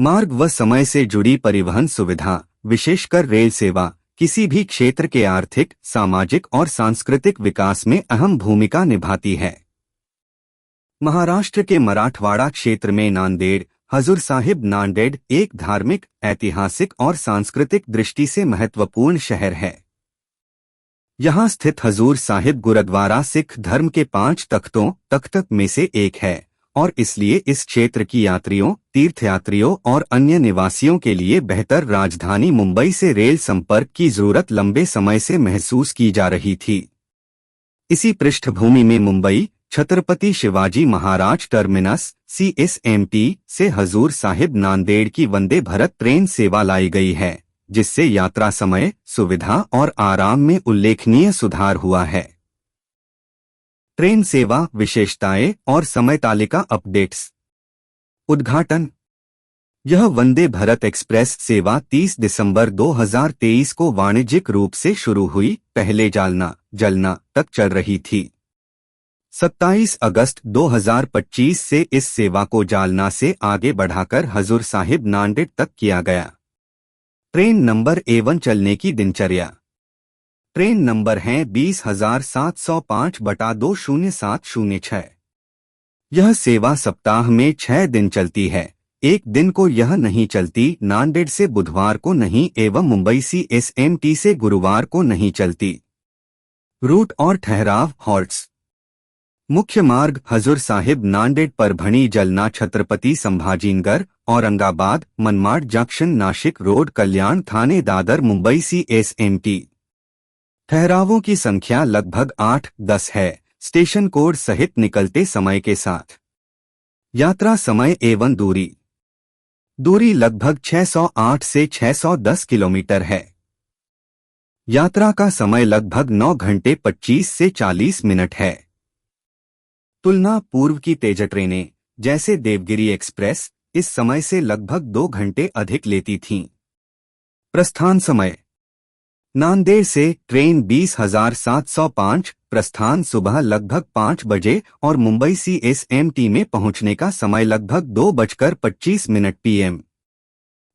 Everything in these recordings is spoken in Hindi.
मार्ग व समय से जुड़ी परिवहन सुविधा, विशेषकर रेल सेवा, किसी भी क्षेत्र के आर्थिक, सामाजिक और सांस्कृतिक विकास में अहम भूमिका निभाती है। महाराष्ट्र के मराठवाड़ा क्षेत्र में नांदेड़, हजूर साहिब नांदेड़ एक धार्मिक, ऐतिहासिक और सांस्कृतिक दृष्टि से महत्वपूर्ण शहर है। यहाँ स्थित हजूर साहिब गुरुद्वारा सिख धर्म के 5 तख्त में से एक है और इसलिए इस क्षेत्र की यात्रियों, तीर्थयात्रियों और अन्य निवासियों के लिए बेहतर राजधानी मुंबई से रेल संपर्क की जरूरत लंबे समय से महसूस की जा रही थी। इसी पृष्ठभूमि में मुंबई छत्रपति शिवाजी महाराज टर्मिनस CSMT से हजूर साहिब नांदेड़ की वंदे भारत ट्रेन सेवा लाई गई है, जिससे यात्रा समय, सुविधा और आराम में उल्लेखनीय सुधार हुआ है। ट्रेन सेवा विशेषताएं और समय तालिका अपडेट्स। उद्घाटन। यह वंदे भारत एक्सप्रेस सेवा 30 दिसंबर 2023 को वाणिज्यिक रूप से शुरू हुई, पहले जलना तक चल रही थी। 27 अगस्त 2025 से इस सेवा को जालना से आगे बढ़ाकर हजूर साहिब नांदेड़ तक किया गया। ट्रेन नंबर A1 चलने की दिनचर्या। ट्रेन नंबर है 20,705/20706। यह सेवा सप्ताह में 6 दिन चलती है। एक दिन को यह नहीं चलती, नांदेड़ से बुधवार को नहीं एवं मुंबई CSMT से गुरुवार को नहीं चलती। रूट और ठहराव हॉल्ट्स। मुख्य मार्ग हजूर साहिब नांदेड़ परभणी जलना छत्रपति संभाजीनगर औरंगाबाद मनमाड जंक्शन नासिक रोड कल्याण थाने दादर मुंबई CSMT। ठहरावों की संख्या लगभग 8-10 है, स्टेशन कोड सहित निकलते समय के साथ। यात्रा समय एवं दूरी लगभग 608 से 610 किलोमीटर है। यात्रा का समय लगभग 9 घंटे 25 से 40 मिनट है। तुलना पूर्व की तेज ट्रेनें जैसे देवगिरी एक्सप्रेस इस समय से लगभग 2 घंटे अधिक लेती थीं। प्रस्थान समय। नांदेड़ से ट्रेन 20,705 प्रस्थान सुबह लगभग 5 बजे और मुंबई CSMT में पहुंचने का समय लगभग 2:25 PM।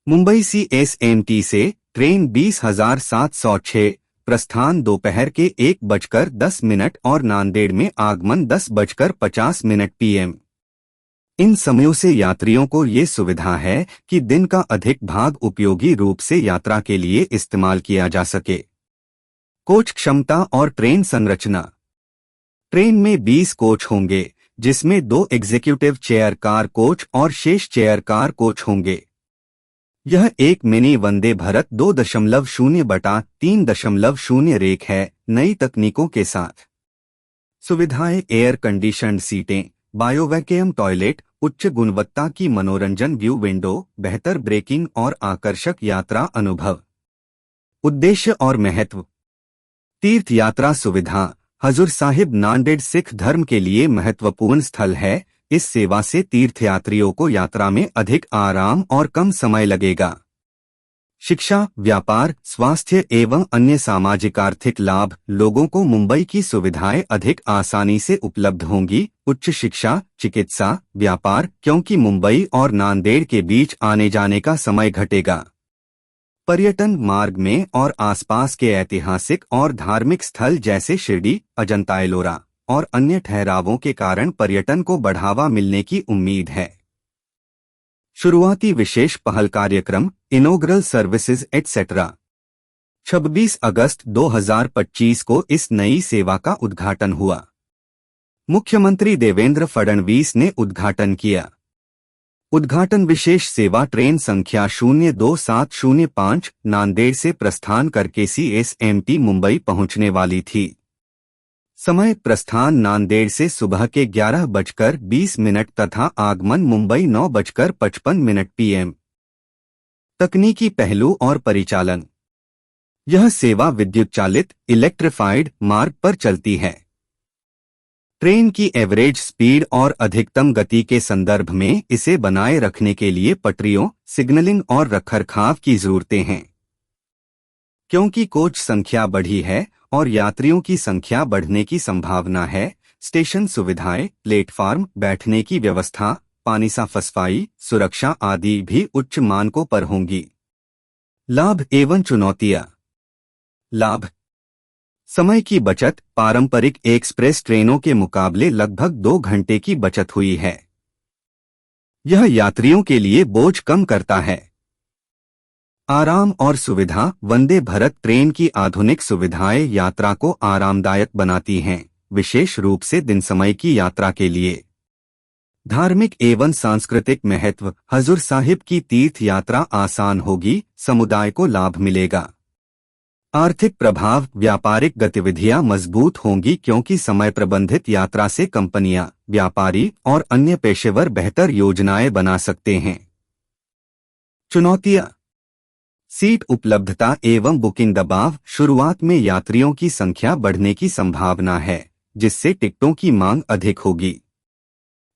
मुंबई CSMT से ट्रेन 20,706 प्रस्थान दोपहर के 1:10 और नांदेड़ में आगमन 10:50 PM। इन समयों से यात्रियों को ये सुविधा है कि दिन का अधिक भाग उपयोगी रूप से यात्रा के लिए इस्तेमाल किया जा सके। कोच क्षमता और ट्रेन संरचना। ट्रेन में 20 कोच होंगे, जिसमें 2 एग्जीक्यूटिव चेयर कार कोच और शेष चेयर कार कोच होंगे। यह एक मिनी वंदे भारत 2.0/3.0 रेक है, नई तकनीकों के साथ। सुविधाएं एयर कंडीशन्ड सीटें, बायोवैक्यूम टॉयलेट, उच्च गुणवत्ता की मनोरंजन व्यू विंडो, बेहतर ब्रेकिंग और आकर्षक यात्रा अनुभव। उद्देश्य और महत्व। तीर्थ यात्रा सुविधा। हजूर साहिब नांदेड़ सिख धर्म के लिए महत्वपूर्ण स्थल है। इस सेवा से तीर्थयात्रियों को यात्रा में अधिक आराम और कम समय लगेगा। शिक्षा, व्यापार, स्वास्थ्य एवं अन्य सामाजिक आर्थिक लाभ। लोगों को मुंबई की सुविधाएं अधिक आसानी से उपलब्ध होंगी। उच्च शिक्षा, चिकित्सा, व्यापार, क्योंकि मुंबई और नांदेड़ के बीच आने जाने का समय घटेगा। पर्यटन मार्ग में और आसपास के ऐतिहासिक और धार्मिक स्थल जैसे शिरडी, अजंता एलोरा और अन्य ठहरावों के कारण पर्यटन को बढ़ावा मिलने की उम्मीद है। शुरुआती विशेष पहल कार्यक्रम, इनॉग्रल सर्विसेज एटसेट्रा। 26 अगस्त 2025 को इस नई सेवा का उद्घाटन हुआ। मुख्यमंत्री देवेंद्र फडणवीस ने उद्घाटन किया। उद्घाटन विशेष सेवा ट्रेन संख्या 02705 नांदेड़ से प्रस्थान करके CSMT मुंबई पहुंचने वाली थी। समय प्रस्थान नांदेड़ से सुबह के 11:20 तथा आगमन मुंबई 9:55 PM। तकनीकी पहलू और परिचालन। यह सेवा विद्युत चालित इलेक्ट्रिफाइड मार्ग पर चलती है। ट्रेन की एवरेज स्पीड और अधिकतम गति के संदर्भ में इसे बनाए रखने के लिए पटरियों, सिग्नलिंग और रखरखाव की जरूरतें हैं। क्योंकि कोच संख्या बढ़ी है और यात्रियों की संख्या बढ़ने की संभावना है, स्टेशन सुविधाएं, प्लेटफार्म, बैठने की व्यवस्था पानी साफ सफाई, सुरक्षा आदि भी उच्च मानकों पर होंगी। लाभ एवं चुनौतियां। लाभ: समय की बचत। पारंपरिक एक्सप्रेस ट्रेनों के मुकाबले लगभग 2 घंटे की बचत हुई है। यह यात्रियों के लिए बोझ कम करता है। आराम और सुविधा। वंदे भारत ट्रेन की आधुनिक सुविधाएं यात्रा को आरामदायक बनाती हैं, विशेष रूप से दिन समय की यात्रा के लिए। धार्मिक एवं सांस्कृतिक महत्व। हजूर साहिब की तीर्थ यात्रा आसान होगी, समुदाय को लाभ मिलेगा। आर्थिक प्रभाव। व्यापारिक गतिविधियां मजबूत होंगी क्योंकि समय प्रबंधित यात्रा से कंपनियां, व्यापारी और अन्य पेशेवर बेहतर योजनाएं बना सकते हैं। चुनौतियां। सीट उपलब्धता एवं बुकिंग दबाव। शुरुआत में यात्रियों की संख्या बढ़ने की संभावना है, जिससे टिकटों की मांग अधिक होगी।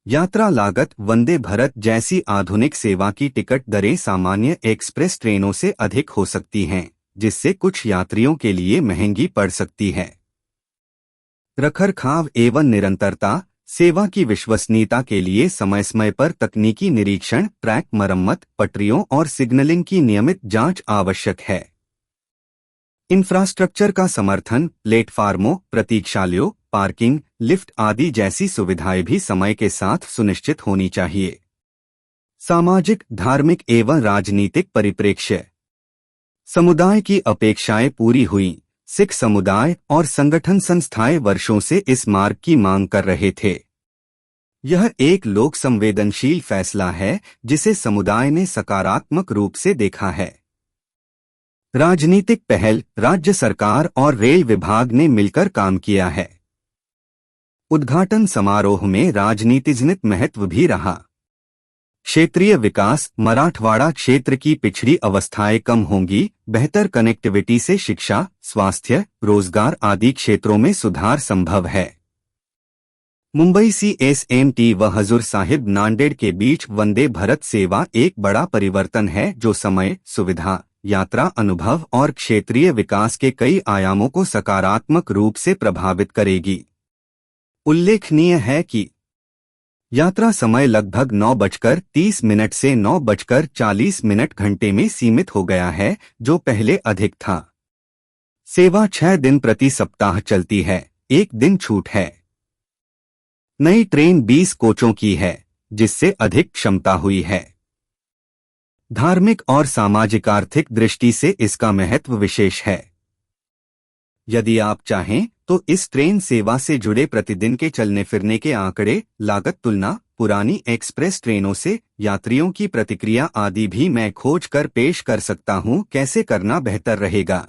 यात्रा लागत। वंदे भारत जैसी आधुनिक सेवा की टिकट दरें सामान्य एक्सप्रेस ट्रेनों से अधिक हो सकती हैं, जिससे कुछ यात्रियों के लिए महंगी पड़ सकती है। रखरखाव एवं निरंतरता। सेवा की विश्वसनीयता के लिए समय समय पर तकनीकी निरीक्षण, ट्रैक मरम्मत, पटरियों और सिग्नलिंग की नियमित जांच आवश्यक है। इंफ्रास्ट्रक्चर का समर्थन। प्लेटफार्मों, प्रतीक्षालयों, पार्किंग, लिफ्ट आदि जैसी सुविधाएं भी समय के साथ सुनिश्चित होनी चाहिए। सामाजिक, धार्मिक एवं राजनीतिक परिप्रेक्ष्य। समुदाय की अपेक्षाएं पूरी हुई। सिख समुदाय और संगठन संस्थाएं वर्षों से इस मार्ग की मांग कर रहे थे। यह एक लोक संवेदनशील फैसला है, जिसे समुदाय ने सकारात्मक रूप से देखा है। राजनीतिक पहल। राज्य सरकार और रेल विभाग ने मिलकर काम किया है। उद्घाटन समारोह में राजनीतिजनित महत्व भी रहा। क्षेत्रीय विकास। मराठवाड़ा क्षेत्र की पिछड़ी अवस्थाएं कम होंगी। बेहतर कनेक्टिविटी से शिक्षा, स्वास्थ्य, रोजगार आदि क्षेत्रों में सुधार संभव है। मुंबई CSMT व हजूर साहिब नांदेड़ के बीच वंदे भारत सेवा एक बड़ा परिवर्तन है, जो समय, सुविधा, यात्रा अनुभव और क्षेत्रीय विकास के कई आयामों को सकारात्मक रूप से प्रभावित करेगी। उल्लेखनीय है कि यात्रा समय लगभग 9:30 से 9:40 घंटे में सीमित हो गया है, जो पहले अधिक था। सेवा 6 दिन प्रति सप्ताह चलती है, 1 दिन छूट है। नई ट्रेन 20 कोचों की है, जिससे अधिक क्षमता हुई है। धार्मिक और सामाजिक आर्थिक दृष्टि से इसका महत्व विशेष है। यदि आप चाहें तो इस ट्रेन सेवा से जुड़े प्रतिदिन के चलने फिरने के आंकड़े, लागत तुलना, पुरानी एक्सप्रेस ट्रेनों से यात्रियों की प्रतिक्रिया आदि भी मैं खोज कर पेश कर सकता हूं। कैसे करना बेहतर रहेगा?